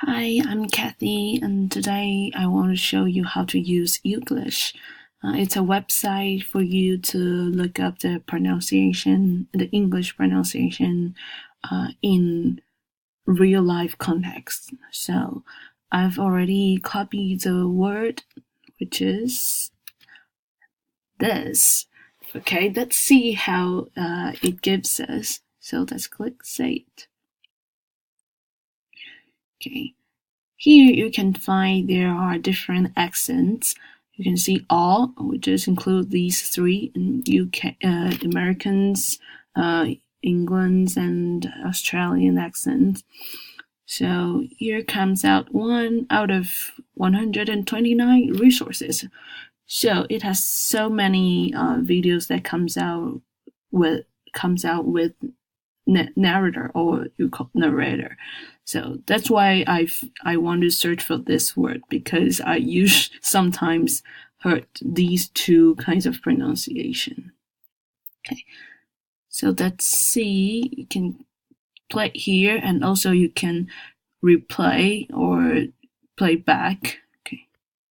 Hi, I'm Kathy, and today I want to show you how to use YouGlish. It's a website for you to look up the pronunciation, the English pronunciation, in real life context. So I've already copied the word, which is this. Okay, let's see how it gives us. So let's click Save. Okay. Here you can find there are different accents. You can see all, which just include these three in UK, Americans, England's, and Australian accents. So here comes out 1 out of 129 resources. So it has so many videos that comes out with narrator, or you call narrator. So that's why I want to search for this word, because I sometimes heard these two kinds of pronunciation. Okay, so let's see. You can play here, and also you can replay or play back. Okay.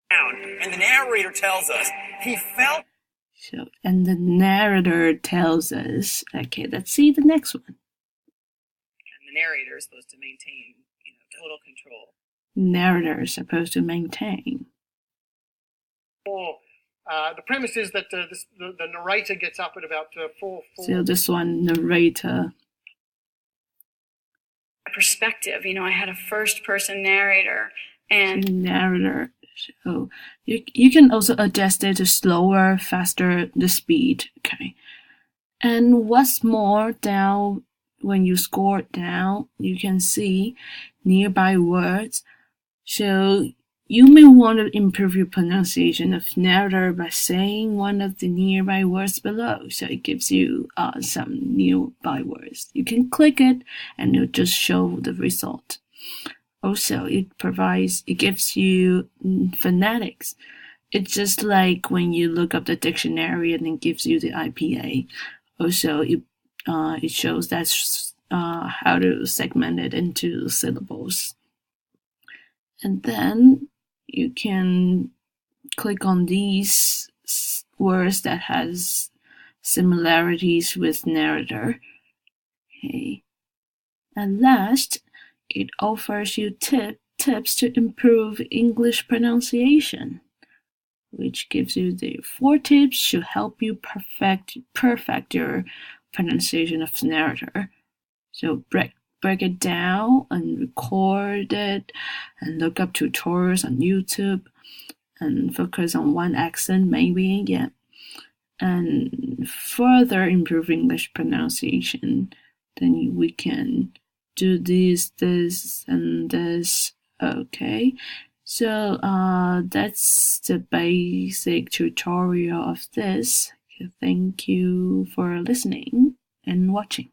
And the narrator tells us he felt. So, and the narrator tells us. Okay, let's see the next one. The narrator is supposed to maintain, total control. Narrator is supposed to maintain. The premise is that the narrator gets up at about 4. So this one, narrator. Perspective, I had a first-person narrator, and narrator. So you can also adjust it to slower, faster, the speed. Okay. And what's more, down when you scroll down, you can see nearby words. So you may want to improve your pronunciation of narrator by saying one of the nearby words below. So it gives you some nearby words. You can click it and it'll just show the result. Also, it gives you phonetics. It's just like when you look up the dictionary and it gives you the IPA. Also, it shows that's how to segment it into syllables. And then you can click on these words that has similarities with narrator. Okay. And last, it offers you tips to improve English pronunciation, which gives you the 4 tips to help you perfect your pronunciation of narrator. So break it down and record it, and look up tutorials on YouTube, and focus on one accent maybe, yeah. And further improve English pronunciation, then we can do this, and this. Okay. So that's the basic tutorial of this. Thank you for listening and watching.